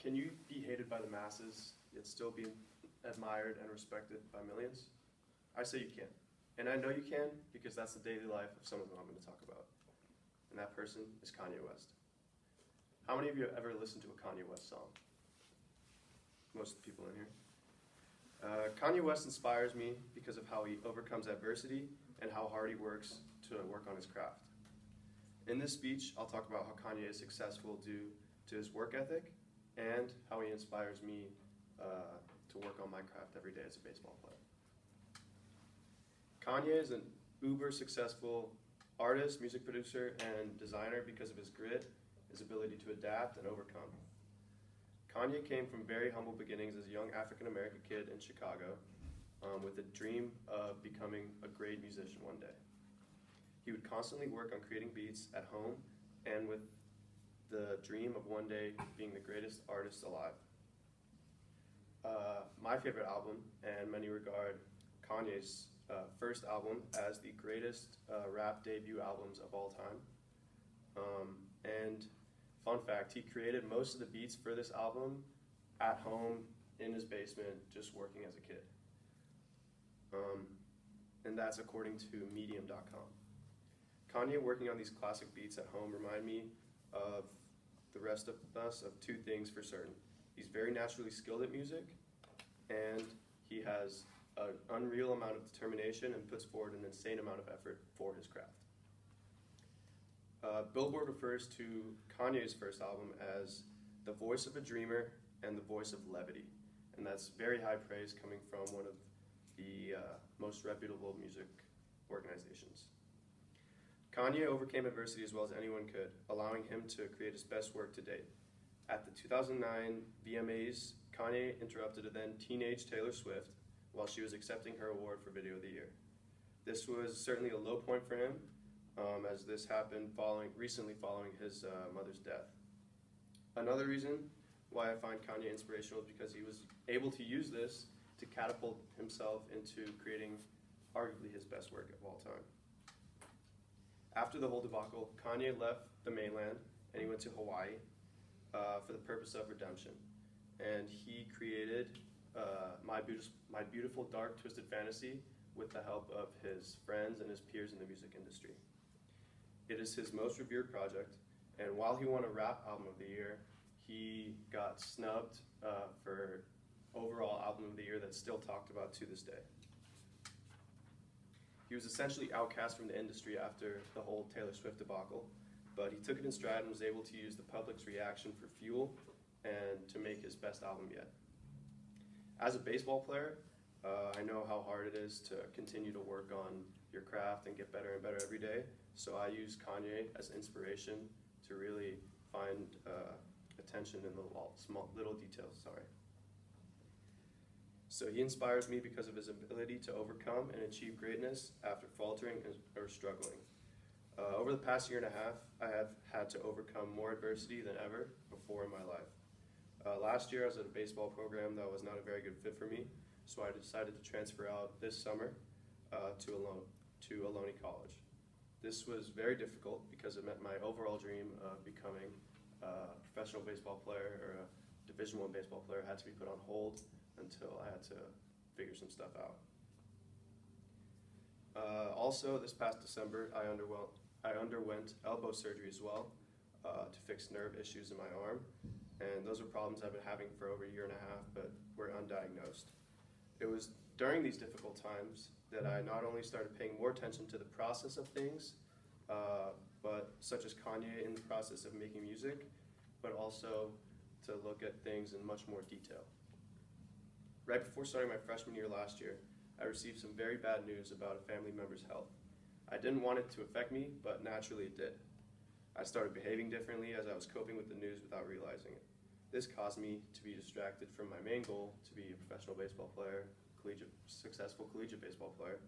Can you be hated by the masses, yet still be admired and respected by millions? I say you can. And I know you can because that's the daily life of someone who I'm going to talk about. And that person is Kanye West. How many of you have ever listened to a Kanye West song? Most of the people in here. Kanye West inspires me because of how he overcomes adversity and how hard he works to work on his craft. In this speech, I'll talk about how Kanye is successful due to his work ethic and how he inspires me to work on my craft every day as a baseball player. Kanye is an uber successful artist, music producer, and designer because of his grit, his ability to adapt and overcome. Kanye came from very humble beginnings as a young African-American kid in Chicago with a dream of becoming a great musician one day. He would constantly work on creating beats at home and with the dream of one day being the greatest artist alive. My favorite album, and many regard Kanye's first album as the greatest rap debut albums of all time. And fun fact, he created most of the beats for this album at home in his basement just working as a kid. And that's according to medium.com. Kanye working on these classic beats at home remind me of the rest of us of two things for certain. He's very naturally skilled at music, and he has an unreal amount of determination and puts forward an insane amount of effort for his craft. Billboard refers to Kanye's first album as the voice of a dreamer and the voice of levity, and that's very high praise coming from one of the most reputable music organizations. Kanye overcame adversity as well as anyone could, allowing him to create his best work to date. At the 2009 VMAs, Kanye interrupted a then teenage Taylor Swift while she was accepting her award for Video of the Year. This was certainly a low point for him, as this happened recently following his mother's death. Another reason why I find Kanye inspirational is because he was able to use this to catapult himself into creating arguably his best work of all time. After the whole debacle, Kanye left the mainland and he went to Hawaii for the purpose of redemption. And he created My Beautiful Dark Twisted Fantasy with the help of his friends and his peers in the music industry. It is his most revered project, and while he won a rap album of the year, he got snubbed for overall album of the year that's still talked about to this day. He was essentially outcast from the industry after the whole Taylor Swift debacle, but he took it in stride and was able to use the public's reaction for fuel and to make his best album yet. As a baseball player, I know how hard it is to continue to work on your craft and get better and better every day, so I use Kanye as inspiration to really find attention in the little details. So he inspires me because of his ability to overcome and achieve greatness after faltering or struggling. Over the past year and a half, I have had to overcome more adversity than ever before in my life. Last year I was at a baseball program that was not a very good fit for me, so I decided to transfer out this summer to Ohlone College. This was very difficult because it meant my overall dream of becoming a professional baseball player or a Division I baseball player had to be put on hold until I had to figure some stuff out. Also, this past December, I underwent elbow surgery as well to fix nerve issues in my arm, and those are problems I've been having for over a year and a half, but were undiagnosed. It was during these difficult times that I not only started paying more attention to the process of things, but such as Kanye in the process of making music, but also to look at things in much more detail. Right before starting my freshman year last year, I received some very bad news about a family member's health. I didn't want it to affect me, but naturally it did. I started behaving differently as I was coping with the news without realizing it. This caused me to be distracted from my main goal to be a professional baseball player, successful collegiate baseball player.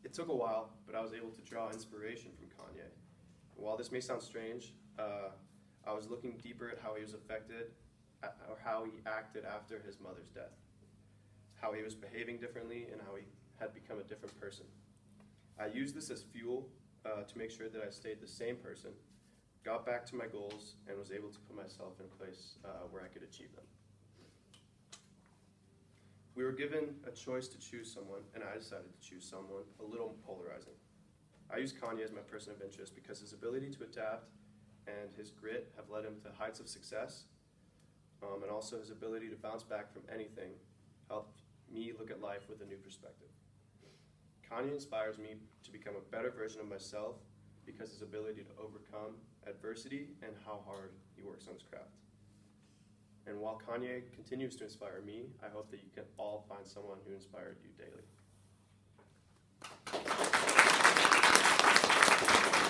It took a while, but I was able to draw inspiration from Kanye. While this may sound strange, I was looking deeper at how he was affected, or how he acted after his mother's death, how he was behaving differently, and how he had become a different person. I used this as fuel to make sure that I stayed the same person, got back to my goals, and was able to put myself in a place where I could achieve them. We were given a choice to choose someone, and I decided to choose someone a little polarizing. I use Kanye as my person of interest because his ability to adapt and his grit have led him to heights of success, and also his ability to bounce back from anything helped me look at life with a new perspective. Kanye inspires me to become a better version of myself because his ability to overcome adversity and how hard he works on his craft. And while Kanye continues to inspire me, I hope that you can all find someone who inspired you daily.